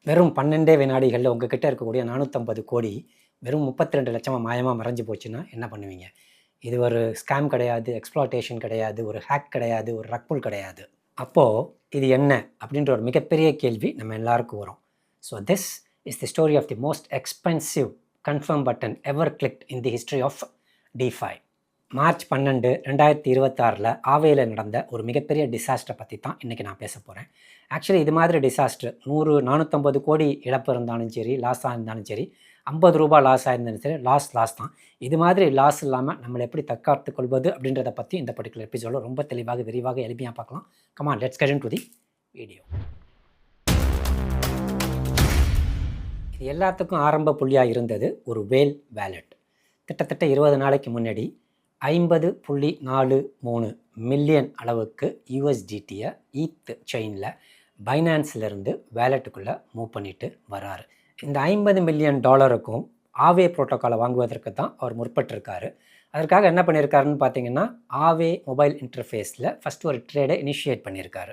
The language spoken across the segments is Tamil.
வெறும் 12 வினாடிகளில் உங்ககிட்ட இருக்கக்கூடிய 450 கோடி வெறும் 32 லட்சமாக மாயமாக மறைஞ்சு போச்சுன்னா என்ன பண்ணுவீங்க? இது ஒரு ஸ்கேம் கிடையாது, எக்ஸ்ப்ளாய்டேஷன் கிடையாது, ஒரு ஹேக் கிடையாது, ஒரு ரக்புல் கிடையாது. அப்போது இது என்ன அப்படின்ற ஒரு மிகப்பெரிய கேள்வி நம்ம எல்லாருக்கும் வரும். So this is the story of the most expensive confirm button ever clicked in the history of DeFi. March 12 2026 ஆவேல நடந்த ஒரு மிகப்பெரிய டிசாஸ்டரை பற்றி தான் இன்றைக்கி நான் பேச போகிறேன். ஆக்சுவலி இது மாதிரி டிசாஸ்டர் 450 கோடி இழப்பு இருந்தாலும் சரி, லாஸாக இருந்தாலும் சரி, 50 ரூபாய் லாஸ் ஆயிருந்தாலும் சரி, லாஸ் தான். இது மாதிரி லாஸ் இல்லாமல் நம்மளை எப்படி தற்காத்து கொள்வது அப்படின்றத பற்றி இந்த பர்டிகுலர் எபிசோடில் ரொம்ப தெளிவாக விரிவாக எளிமையாக பார்க்கலாம். Come on, let's get into the video. இது எல்லாத்துக்கும் ஆரம்ப புள்ளியாக இருந்தது ஒரு வேல் வேலட். கிட்டத்தட்ட 20 நாளைக்கு முன்னாடி 50.43 மில்லியன் அளவுக்கு USDTயை ஈத் செயினில் பைனான்ஸ்லேருந்து வேலெட்டுக்குள்ளே மூவ் பண்ணிட்டு வராரு. இந்த $50 மில்லியன் ஆவே ப்ரோட்டோக்காலை வாங்குவதற்கு தான் அவர் முற்பட்டிருக்காரு. அதற்காக என்ன பண்ணியிருக்காருன்னு பார்த்தீங்கன்னா, ஆவே மொபைல் இன்டர்ஃபேஸில் ஃபஸ்ட்டு ஒரு ட்ரேடை இனிஷியேட் பண்ணியிருக்காரு.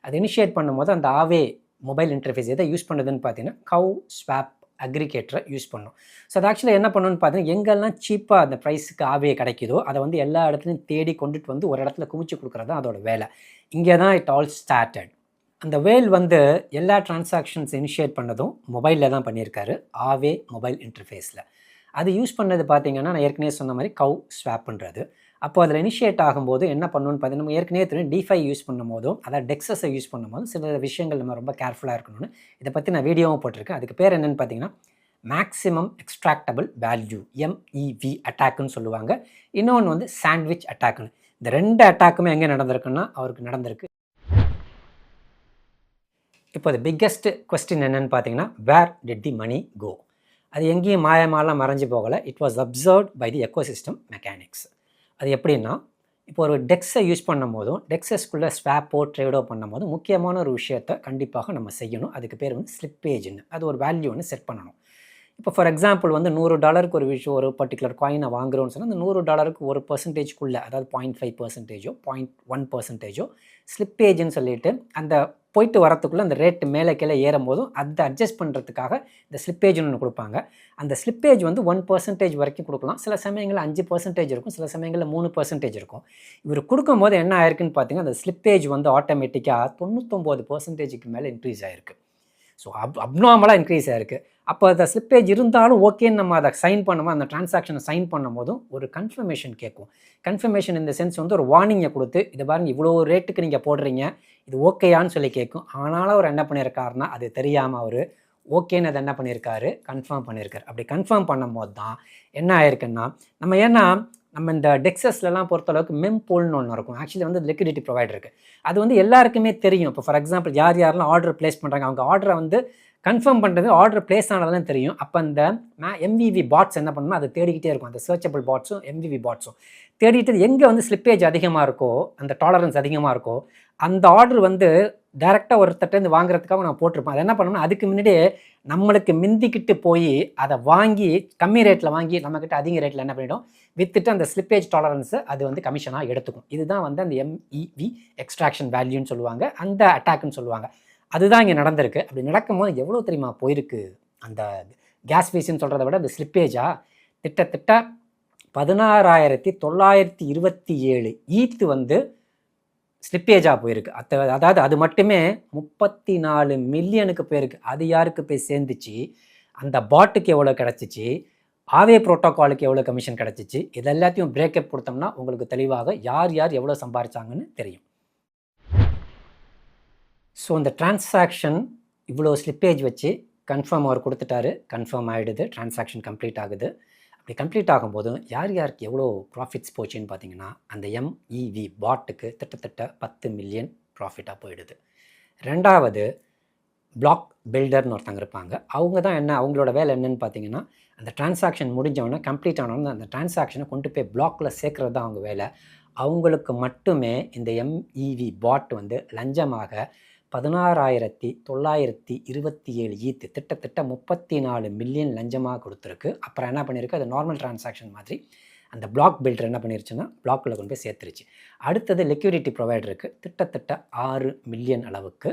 அது இனிஷியேட் பண்ணும்போது அந்த ஆவே மொபைல் இன்டர்ஃபேஸ் எதை யூஸ் பண்ணுதுன்னு பார்த்தீங்கன்னா, கவ் ஸ்வாப் அக்ரிகேட்டரை யூஸ் பண்ணும். ஸோ அது ஆக்சுவலாக என்ன பண்ணணும்னு பார்த்தீங்கன்னா, எங்கெல்லாம் சீப்பாக அந்த ப்ரைஸுக்கு ஆவே கிடைக்குதோ அதை வந்து எல்லா இடத்துலையும் தேடி கொண்டுட்டு வந்து ஒரு இடத்துல குமிச்சு கொடுக்குறது தான் அதோட வேலை. இங்கே தான் இட் ஆல் ஸ்டார்டட். அந்த வேல் வந்து எல்லா டிரான்சாக்ஷன்ஸ் இனிஷியேட் பண்ணதும் மொபைலில் தான் பண்ணியிருக்காரு, ஆவே மொபைல் இன்டர்ஃபேஸில். அது யூஸ் பண்ணது பார்த்தீங்கன்னா, நான் ஏற்கனவே சொன்ன மாதிரி கவ் ஸ்வாப்ன்றது. அப்போ அதில் இனிஷியேட் ஆகும்போது என்ன பண்ணணும்னு பார்த்தீங்கன்னா, நம்ம ஏற்கனவே தெரியும் DeFi யூஸ் பண்ணும் போதும், அதாவது டெக்ஸஸை யூஸ் பண்ணும்போது சில விஷயங்கள் நம்ம ரொம்ப கேர்ஃபுல்லாக இருக்கணும்னு இதை பற்றி நான் வீடியோவும் போட்டிருக்கேன். அதுக்கு பேர் என்னென்னு பார்த்தீங்கன்னா, மேக்ஸிமம் எக்ஸ்ட்ராக்டபிள் வேல்யூ, MEV அட்டாக்குன்னு சொல்லுவாங்க. இன்னொன்று வந்து சாண்ட்விச் அட்டாக்குன்னு. இந்த 2 அட்டாக்குமே எங்கே நடந்திருக்குன்னா அவருக்கு நடந்திருக்கு. இப்போ பிக்கெஸ்ட் கொஸ்டின் என்னென்னு பார்த்தீங்கன்னா, வேர் டிட் தி மணி கோ? அது எங்கேயும் மாயமாலாம் மறைஞ்சு போகலை. It was observed by the ecosystem mechanics. அது எப்படின்னா, இப்போ ஒரு டெக்ஸை யூஸ் பண்ணும் போதும், டெக்ஸஸ்குள்ளே ஸ்வாப்போ ட்ரேடோ பண்ணும் போதும் முக்கியமான ஒரு விஷயத்தை கண்டிப்பாக நம்ம செய்யணும். அதுக்கு பேர் வந்து ஸ்லிப்பேஜ்னு. அது ஒரு வேல்யூ ஒன்று செட் பண்ணணும். இப்போ ஃபார் எக்ஸாம்பிள் வந்து $100 ஒரு விஷயம், ஒரு பர்டிகுலர் காயினை வாங்குறோன்னு சொன்னால், அந்த $100 ஒரு பர்சன்டேஜ்க்குள்ளே, அதாவது 0.5%, 0.1% ஸ்லிப்பேஜ்னு சொல்லிட்டு அந்த போயிட்டு வரத்துக்குள்ளே அந்த ரேட்டு மேலே கீழே ஏறும் போதும் அதை அட்ஜஸ்ட் பண்ணுறதுக்காக இந்த ஸ்லிப்பேஜ்னு ஒன்று கொடுப்பாங்க. அந்த ஸ்லிப்பேஜ் வந்து 1% வரைக்கும் கொடுக்கலாம். சில சமயங்களில் 5% இருக்கும், சில சமயங்களில் 3% இருக்கும். இவர் கொடுக்கும்போது என்ன ஆயிருக்குன்னு பார்த்தீங்கன்னா, அந்த ஸ்லிப்பேஜ் வந்து ஆட்டோமேட்டிக்காக 99%க்கு மேலே இன்க்ரீஸ் ஆகிருக்கு. ஸோ அப்நார்மலாக இன்க்ரீஸ் ஆகிருக்கு. அப்போ அந்த ஸ்லிப்பேஜ் இருந்தாலும் ஓகேன்னு நம்ம அதை சைன் பண்ணும்போது, அந்த டிரான்சாக்ஷனை சைன் பண்ணும் போதும் ஒரு கன்ஃபர்மேஷன் கேட்கும். கன்ஃபர்மேஷன் இந்த சென்ஸ் வந்து ஒரு வார்னிங்கை கொடுத்து, இதை பாருங்கள் இவ்வளோ ரேட்டுக்கு நீங்கள் போடுறீங்க, இது ஓகேயான்னு சொல்லி கேட்கும். ஆனாலும் அவர் என்ன பண்ணியிருக்காருன்னா, அது தெரியாமல் அவர் ஓகேன்னு அதை என்ன பண்ணியிருக்காரு, கன்ஃபார்ம் பண்ணியிருக்காரு. அப்படி கன்ஃபார்ம் பண்ணும்போது தான் என்ன ஆயிருக்குன்னா, நம்ம இந்த டெக்ஸஸ்லாம் பொறுத்தளவுக்கு மெம்போல்னு ஒன்று இருக்கும். ஆக்சுவலி வந்து லிக்விடிட்டி ப்ரொவைடர் இருக்குது. அது வந்து எல்லாருக்குமே தெரியும். இப்போ ஃபார் எக்ஸாம்பிள் யாரெல்லாம் ஆர்டர் பிளேஸ் பண்ணுறாங்க, அவங்க ஆர்டரை வந்து கன்ஃபார்ம் பண்ணுறது, ஆர்டர் பிளேஸ் ஆனதெல்லாம் தெரியும். அப்போ அந்த MVV பாட்ஸ் என்ன பண்ணணும்னா அதை தேடிக்கிட்டே இருக்கும். அந்த சர்ச்சபிள் பாட்ஸும் MVV பாட்ஸும் தேடிட்டு எங்கே வந்து ஸ்லிப்பேஜ் அதிகமாக இருக்கோ, அந்த டாலரன்ஸ் அதிகமாக இருக்கோ, அந்த ஆர்டர் வந்து டேரெக்டாக ஒருத்தட்டேருந்து வாங்குறதுக்காக நான் போட்டிருப்பேன். அதை என்ன பண்ணணும்னா, அதுக்கு முன்னாடியே நம்மளுக்கு மிந்திக்கிட்டு போய் அதை வாங்கி கம்மி ரேட்டில் வாங்கி நம்மக்கிட்ட அதிக ரேட்டில் என்ன பண்ணிவிடும், வித்துட்டு அந்த ஸ்லிப்பேஜ் டாலரன்ஸை அது வந்து கமிஷனாக எடுத்துக்கும். இதுதான் வந்து அந்த MEV எக்ஸ்ட்ராக்ஷன் வேல்யூன்னு சொல்லுவாங்க, அந்த அட்டாக்குன்னு சொல்லுவாங்க. அதுதான் இங்கே நடந்திருக்கு. அப்படி நடக்கும்போது எவ்வளோ தெரியுமா போயிருக்கு? அந்த கேஸ் ஃபீஸ்ன்னு சொல்கிறத விட அந்த ஸ்லிப்பேஜாக கிட்டத்தட்ட 16,927 ஈத்து வந்து ஸ்லிப்பேஜாக போயிருக்கு. அதாவது அது மட்டுமே 34 மில்லியனுக்கு போயிருக்கு. அது யாருக்கு போய் சேர்ந்துச்சு? அந்த பாட்டுக்கு எவ்வளோ கிடச்சிச்சு? ஆவே ப்ரோட்டோக்காலுக்கு எவ்வளோ கமிஷன் கிடச்சிச்சு? இது எல்லாத்தையும் பிரேக்கப் கொடுத்தோம்னா உங்களுக்கு தெளிவாக யார் எவ்வளோ சம்பாரிச்சாங்கன்னு தெரியும். ஸோ இந்த டிரான்சாக்ஷன் இவ்வளோ ஸ்லிப்பேஜ் வச்சு கன்ஃபார்ம் அவர் கொடுத்துட்டாரு. கன்ஃபார்ம் ஆகிடுது, டிரான்சாக்ஷன் கம்ப்ளீட் ஆகுது. அப்படி கம்ப்ளீட் ஆகும்போது யாருக்கு எவ்வளோ ப்ராஃபிட்ஸ் போச்சுன்னு பார்த்தீங்கன்னா, அந்த MEV பாட்டுக்கு கிட்டத்தட்ட 10 மில்லியன் ப்ராஃபிட்டாக போயிடுது. ரெண்டாவது பிளாக் பில்டர்னு ஒருத்தங்க இருப்பாங்க. அவங்க தான் அவங்களோட வேலை என்னன்னு பார்த்தீங்கன்னா, அந்த டிரான்சாக்ஷன் முடிஞ்சவொடனே கம்ப்ளீட் ஆனவொடனே அந்த டிரான்சாக்ஷனை கொண்டு போய் பிளாக்கில் சேர்க்குறது தான் அவங்க வேலை. அவங்களுக்கு மட்டுமே இந்த MEV பாட் வந்து லஞ்சமாக 16,927 ஈத்து, கிட்டத்தட்ட 34 மில்லியன் லஞ்சமாக கொடுத்துருக்கு. அப்புறம் என்ன பண்ணியிருக்கு, அது நார்மல் டிரான்சாக்ஷன் மாதிரி அந்த பிளாக் பில்டர் என்ன பண்ணிருச்சுன்னா பிளாக்கில் கொண்டு போய் சேர்த்துருச்சு. அடுத்தது லிக்விடிட்டி ப்ரொவைடருக்கு கிட்டத்தட்ட 6 மில்லியன் அளவுக்கு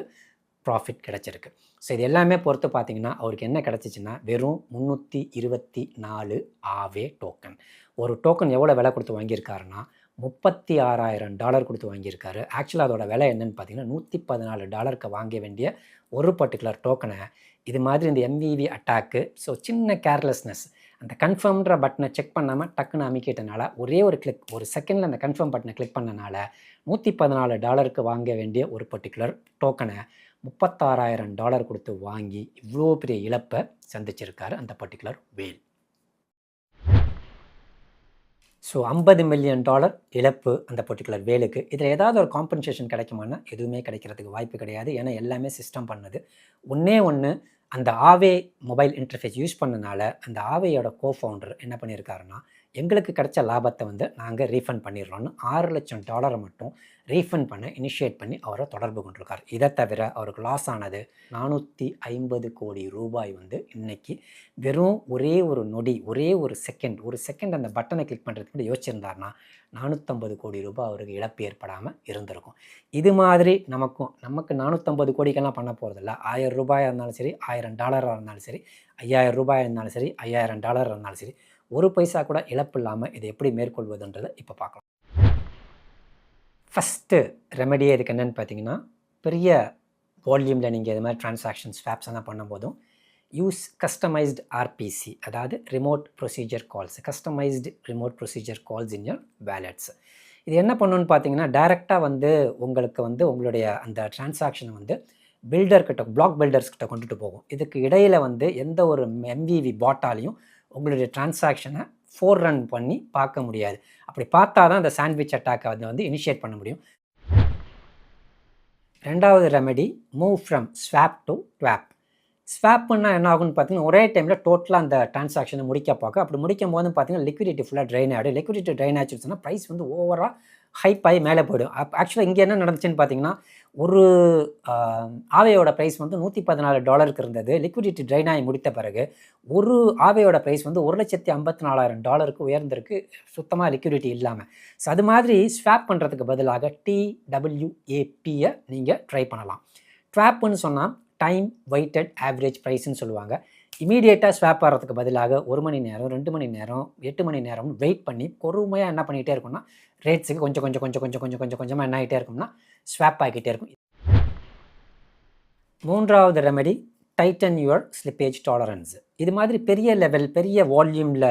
ப்ராஃபிட் கிடச்சிருக்கு. ஸோ இது எல்லாமே பொறுத்து பார்த்தீங்கன்னா அவருக்கு என்ன கிடச்சிச்சின்னா வெறும் 324 ஆவே டோக்கன். ஒரு டோக்கன் எவ்வளோ விலை கொடுத்து வாங்கியிருக்காருன்னா $36,000 கொடுத்து வாங்கியிருக்காரு. ஆக்சுவலாக அதோட விலை என்னன்னு பார்த்தீங்கன்னா $114 வாங்க வேண்டிய ஒரு பர்டிகுலர் டோக்கனை இது மாதிரி இந்த எம்விவி அட்டாக்கு, ஸோ சின்ன கேர்லெஸ்னஸ், அந்த கன்ஃபார்ம்ன்ற பட்டனை செக் பண்ணாமல் டக்குன்னு அமைக்கிட்டனால ஒரே ஒரு கிளிக், ஒரு செகண்டில் அந்த கன்ஃபார்ம் பட்டனை கிளிக் பண்ணனால $114 வாங்க வேண்டிய ஒரு பர்டிகுலர் டோக்கனை $36,000 கொடுத்து வாங்கி இவ்வளோ பெரிய இழப்பை சந்திச்சிருக்காரு அந்த பர்டிகுலர் வேல். ஸோ $50 மில்லியன் இழப்பு அந்த பர்டிகுலர் வேலுக்கு. இதில் ஏதாவது ஒரு காம்பன்சேஷன் கிடைக்குமானா எதுவுமே கிடைக்கிறதுக்கு வாய்ப்பு கிடையாது. ஏன்னா எல்லாமே சிஸ்டம் பண்ணது. ஒன்று அந்த ஆவே மொபைல் இன்டர்ஃபேஸ் யூஸ் பண்ணனால அந்த ஆவேயோட கோஃபவுண்டர் என்ன பண்ணியிருக்காருன்னா எங்களுக்கு கிடைச்ச லாபத்தை வந்து நாங்கள் ரீஃபண்ட் பண்ணிடுறோன்னு $6 லட்சம் மட்டும் ரீஃபண்ட் பண்ண இனிஷியேட் பண்ணி அவரை தொடர்பு கொண்டிருக்கார். இதை தவிர அவருக்கு லாஸ் ஆனது $450 கோடி வந்து இன்னைக்கு வெறும் ஒரே ஒரு நொடி, ஒரே ஒரு செகண்ட் அந்த பட்டனை கிளிக் பண்ணுறதுக்கு கூட யோசிச்சிருந்தாருன்னா $450 கோடி அவருக்கு இழப்பு ஏற்படாமல் இருந்திருக்கும். இது மாதிரி நமக்கு 450 கோடிக்கெல்லாம் பண்ண போகிறதில்ல. $1000 இருந்தாலும் சரி, $1000 இருந்தாலும் சரி, $5000 இருந்தாலும் சரி, $5000 இருந்தாலும் சரி, ஒரு பைசா கூட இழப்பு இல்லாமல் இதை எப்படி மேற்கொள்வதுன்றதை இப்போ பார்க்கலாம். ஃபஸ்ட்டு ரெமெடியே இதுக்கு என்னென்னு பார்த்தீங்கன்னா, பெரிய வால்யூமில் நீங்கள் இது மாதிரி ட்ரான்சாக்ஷன்ஸ் ஸ்வாப்ஸ் எல்லாம் பண்ணும்போதும் யூஸ் கஸ்டமைஸ்டு ஆர்பிசி, அதாவது remote procedure calls, customised remote procedure calls in your wallets. இது என்ன பண்ணணுன்னு பார்த்தீங்கன்னா டைரெக்டாக வந்து உங்களுக்கு வந்து உங்களுடைய அந்த டிரான்சாக்ஷனை வந்து பில்டர்கிட்ட, பிளாக் பில்டர்ஸ்கிட்ட கொண்டுட்டு போகும். இதுக்கு இடையில் வந்து எந்த ஒரு எம்விவி பாட்டாலையும் உங்களுடைய டிரான்சாக்ஷனை ரன் பண்ணி பார்க்க முடியாது. அப்படி பார்த்தா தான் அந்த சாண்ட்விச் அட்டாக்கை வந்து இனிஷியேட் பண்ண முடியும். ரெண்டாவது remedy, move from swap to TWAP. ஸ்வாப்னா என்ன ஆகுன்னு பார்த்தீங்கன்னா ஒரே டைமில் டோட்டலாக அந்த டிரான்சாக்ஷனை முடிக்க பார்க்க, அப்படி முடிக்கும் போது பார்த்தீங்கன்னா லிக்விடிட்டி ஃபுல்லாக ட்ரைன் ஆகிடும். லிக்விடிட்டி ட்ரைன் ஆச்சுன்னா ப்ரைஸ் வந்து ஓவராக ஹைப் ஆகி மேலே போய்டும். ஆக்சுவலாக இங்கே என்ன நடந்துச்சுன்னு பார்த்தீங்கன்னா ஒரு ஆவையோட ப்ரைஸ் வந்து $114 இருந்தது. லிக்விடிட்டி ட்ரைன் ஆகி முடித்த பிறகு ஒரு ஆவையோட ப்ரைஸ் வந்து $1,54,000 உயர்ந்திருக்கு, சுத்தமாக லிக்விடிட்டி இல்லாமல். ஸோ அது மாதிரி ஸ்வாப் பண்ணுறதுக்கு பதிலாக TWAPயை நீங்கள் ட்ரை பண்ணலாம். ட்வாப்னு சொன்னால் டைம் வெயிட்டட் ஆவரேஜ் ப்ரைஸ்ன்னு சொல்லுவாங்க. இமீடியேட்டாக ஸ்வாப் ஆகிறதுக்கு பதிலாக 1 மணி நேரம், 2 மணி நேரம், 8 மணி நேரம் வெயிட் பண்ணி பொறுமையாக என்ன பண்ணிகிட்டே இருக்கும்னா ரேட்ஸுக்கு கொஞ்சமாக என்ன ஆகிட்டே இருக்கும்னா ஸ்வாப் ஆகிக்கிட்டே இருக்கும். மூன்றாவது remedy, Titan your slippage tolerance. இது மாதிரி பெரிய லெவல், பெரிய வால்யூமில்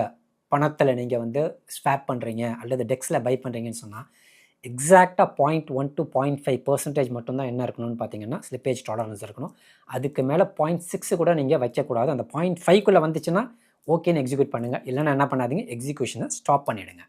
பணத்தில் நீங்கள் வந்து ஸ்வாப் பண்ணுறீங்க அல்லது டெக்ஸில் பை பண்ணுறீங்கன்னு சொன்னால் எக்ஸாக்டாக 0.1 to 0.5% மட்டும்தான் என்ன இருக்கணும்னு பார்த்தீங்கன்னா ஸ்லிப்பேஜ் டாலரன்ஸ் இருக்கணும். அதுக்கு மேலே 0.6 கூட நீங்கள் வைக்கக்கூடாது. அந்த 0.5க்குள்ளே வந்துச்சுன்னா ஓகேன்னு எக்ஸிக்யூட் பண்ணுங்கள், இல்லைன்னா என்ன பண்ணாதீங்க, எக்ஸிக்யூஷனை ஸ்டாப் பண்ணிவிடுங்க.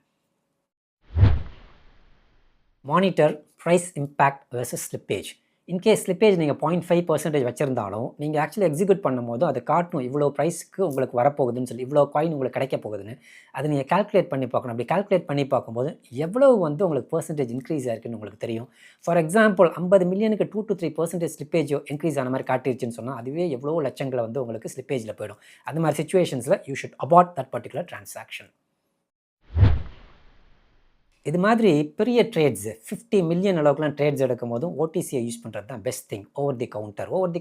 Monitor price impact versus slippage. In case slippage நீங்கள் 0.5% வச்சுருந்தாலும் நீங்கள் ஆக்சுவலி எக்ஸிக்யூட் பண்ணும்போது அது காட்டணும் இவ்வளோ ப்ரைஸ்க்கு உங்களுக்கு வரப்போகுதுன்னு சொல்லி, இவ்வளோ காயின் உங்களுக்கு கிடைக்க போகுதுன்னு. அது நீங்கள் கால்குலேட் பண்ணி பார்க்கணும். அப்படி கால்குலேட் பண்ணி பார்க்கும்போது எவ்வளோ வந்து உங்களுக்கு பர்சன்டேஜ் இன்க்ரீஸ் ஆயிருக்குன்னு உங்களுக்கு தெரியும். ஃபார் எக்ஸாம்பிள் 50 மில்லியனுக்கு 2 to 3% ஸ்லிப்பேஜ் இன்க்ரீஸ் ஆன மாதிரி காட்டிருச்சுன்னு சொன்னால் அதுவே எவ்வளோ லட்சங்களை வந்து உங்களுக்கு ஸ்லிப்பேஜில் போயிடும். அது மாதிரி சுச்சுவேஷன்ஸில் you should abort that particular transaction. இது மாதிரி பெரிய ட்ரேட்ஸ் 50 மில்லியன் அளவுக்குலாம் ட்ரேட்ஸ் எடுக்கும் போதும் ஓடிசியை யூஸ் பண்ணுறது தான் best thing. Over the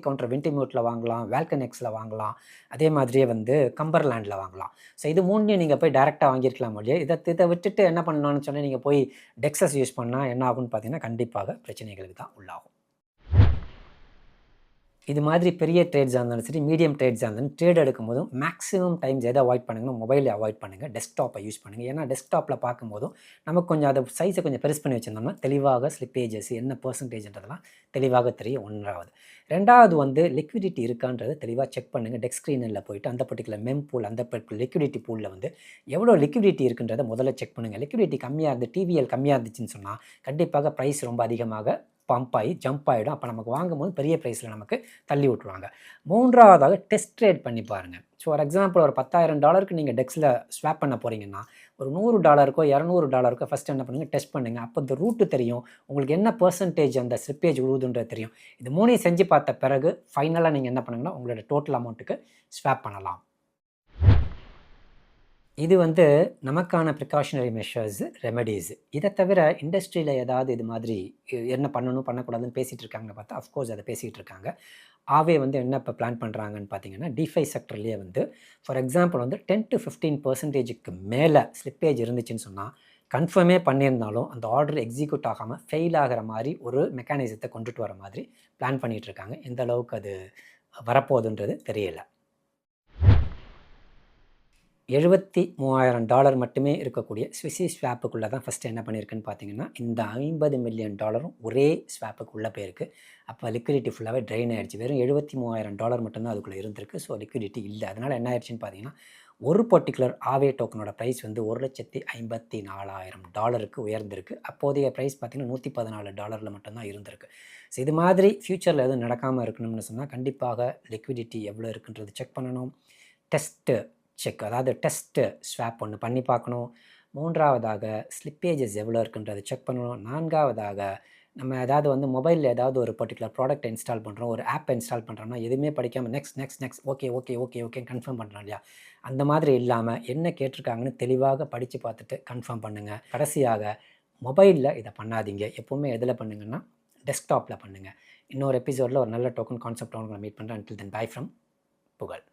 counter வின்டிமியூட்டில் வாங்கலாம், வேல்கனெக்ஸில் வாங்கலாம், அதே மாதிரியே வந்து கம்பர்லேண்டில் வாங்கலாம். ஸோ இது மூணையும் நீங்கள் போய் டேரெக்டாக வாங்கியிருக்கலாம் இல்லையா. இதை விட்டுட்டு என்ன பண்ணணும்னு சொன்னால் நீங்கள் போய் டெக்ஸஸ் யூஸ் பண்ணால் என்ன ஆகும்னு பார்த்தீங்கன்னா கண்டிப்பாக பிரச்சனைகளுக்கு தான் உள்ளாகும். இது மாதிரி பெரிய ட்ரேட்ஸாக இருந்தாலும் சரி, மீடியம் ட்ரேட்ஸாக இருந்தாலும் ட்ரேட் எடுக்கும்போதும் மேக்ஸிமம் டைம்ஸ் எதை அவாய்ட் பண்ணுங்கன்னா மொபைலை அவாய்ட் பண்ணுங்கள், டெஸ்க்டாப்பை யூஸ் பண்ணுங்கள். ஏன்னா டெஸ்க்டாப்பில் பார்க்கும்போதும் நமக்கு கொஞ்சம் அதை சைஸை கொஞ்சம் பெருசு பண்ணி வச்சுருந்தோம்னா தெளிவாக ஸ்லிப்பேஜஸ் என்ன பர்சன்டேஜ்ன்றதெல்லாம் தெளிவாக தெரியும். ஒன்றாவது. ரெண்டாவது வந்து லிக்விடிட்டி இருக்கான்றதை தெளிவாக செக் பண்ணுங்கள். டெக் ஸ்க்ரீனில் போய்ட்டு அந்த பர்டிகுலர் மெம் பூல், அந்த பர்டிகுலர் லிக்விடிட்டி பூலில் வந்து எவ்வளோ லிக்விடிட்டி இருக்குன்றதை முதல்ல செக் பண்ணுங்கள். லிக்விடிட்டி கம்மியாக இருந்து டிவிஎல் கம்மியாக இருந்துச்சுன்னு சொன்னால் கண்டிப்பாக ப்ரைஸ் ரொம்ப அதிகமாக பம்ப் ஆகி ஜம்ப் ஆகிடும். அப்போ நமக்கு வாங்கும்போது பெரிய ப்ரைஸில் நமக்கு தள்ளி விட்ருவாங்க. மூன்றாவதாக டெஸ்ட் ட்ரேட் பண்ணி பாருங்கள். ஸோ ஃபார் எக்ஸாம்பிள் ஒரு $10,000 நீங்கள் டெக்ஸில் ஸ்வாப் பண்ண போகிறீங்கன்னா ஒரு $100 $200 ஃபஸ்ட் என்ன பண்ணுங்கள், டெஸ்ட் பண்ணுங்கள். அப்போ இந்த ரூட்டு தெரியும், உங்களுக்கு என்ன பர்சன்டேஜ் அந்த ஸ்லிப்பேஜ் உழுதுன்றது தெரியும். இது மூணையும் செஞ்சு பார்த்த பிறகு ஃபைனலாக நீங்கள் என்ன பண்ணுங்கன்னா உங்களோட டோட்டல் அமௌண்ட்டுக்கு ஸ்வாப் பண்ணலாம். இது வந்து நமக்கான ப்ரிகாஷனரி மெஷர்ஸு, ரெமெடிஸு. இதை தவிர இண்டஸ்ட்ரியில் ஏதாவது இது மாதிரி என்ன பண்ணணும் பண்ணக்கூடாதுன்னு பேசிகிட்டு இருக்காங்கன்னு பார்த்தா அஃப்கோர்ஸ் அதை பேசிகிட்டு இருக்காங்க. ஆவே வந்து என்ன இப்போ பிளான் பண்ணுறாங்கன்னு பார்த்தீங்கன்னா டிஃபை செக்டர்லேயே வந்து ஃபார் எக்ஸாம்பிள் வந்து 10-15% மேலே ஸ்லிப்பேஜ் இருந்துச்சுன்னு சொன்னால் கன்ஃபார்மே பண்ணியிருந்தாலும் அந்த ஆர்டர் எக்ஸிக்யூட் ஆகாமல் ஃபெயில் ஆகிற மாதிரி ஒரு மெக்கானிசத்தை கொண்டுட்டு வர மாதிரி பிளான் பண்ணிகிட்டு இருக்காங்க. எந்த அளவுக்கு அது வரப்போகுதுன்றது தெரியல. $73,000 மட்டுமே இருக்கக்கூடிய ஸ்விஸி ஸ்வாப்புக்குள்ளே தான் ஃபஸ்ட்டு என்ன பண்ணியிருக்குன்னு பார்த்தீங்கன்னா இந்த $50 மில்லியன் ஒரே ஸ்வாப்புக்குள்ளே போயிருக்கு. அப்போ லிக்விடிட்டி ஃபுல்லாகவே ட்ரெயின் ஆகிடுச்சு. வெறும் $73,000 மட்டும்தான் அதுக்குள்ளே இருந்திருக்கு. ஸோ லிக்விடிட்டி இல்லை. அதனால் என்ன ஆயிடுச்சுன்னு பார்த்தீங்கன்னா ஒரு பர்டிகுலர் ஆவே டோக்கனோட ப்ரைஸ் வந்து $1,54,000 உயர்ந்திருக்கு. அப்போதைய ப்ரைஸ் பார்த்திங்கன்னா $114 மட்டும்தான் இருந்திருக்கு. ஸோ இது மாதிரி ஃப்யூச்சரில் எதுவும் நடக்காமல் இருக்கணும்னு சொன்னால் கண்டிப்பாக லிக்விடிட்டி எவ்வளோ இருக்குன்றது செக் பண்ணணும். செக், அதாவது டெஸ்ட்டு ஸ்வாப் ஒன்று பண்ணி பார்க்கணும். 3வதாக ஸ்லிப்பேஜஸ் எவ்வளோ இருக்குன்றது செக் பண்ணணும். 4வதாக நம்ம ஏதாவது வந்து மொபைலில் ஏதாவது ஒரு பர்டிகுலர் ப்ராடக்ட் இன்ஸ்டால் பண்ணுறோம், ஒரு ஆப் இன்ஸ்டால் பண்ணுறோம்னா எதுவுமே படிக்காமல் நெக்ஸ்ட் ஓகே கன்ஃபார்ம் பண்ணுறோம் இல்லையா, அந்த மாதிரி இல்லாமல் என்ன கேட்டிருக்காங்கன்னு தெளிவாக படித்து பார்த்துட்டு கன்ஃபார்ம் பண்ணுங்கள். கடைசியாக மொபைலில் இதை பண்ணாதீங்க. எப்போவுமே எதில் பண்ணுங்கன்னா டெஸ்க்டாப்பில் பண்ணுங்கள். இன்னொரு எபிசோடில் ஒரு நல்ல டோக்கன் கான்செப்ட் உங்களை மீட் பண்ணுறேன். அன்டில் தென் பை ஃப்ரம் புகழ்.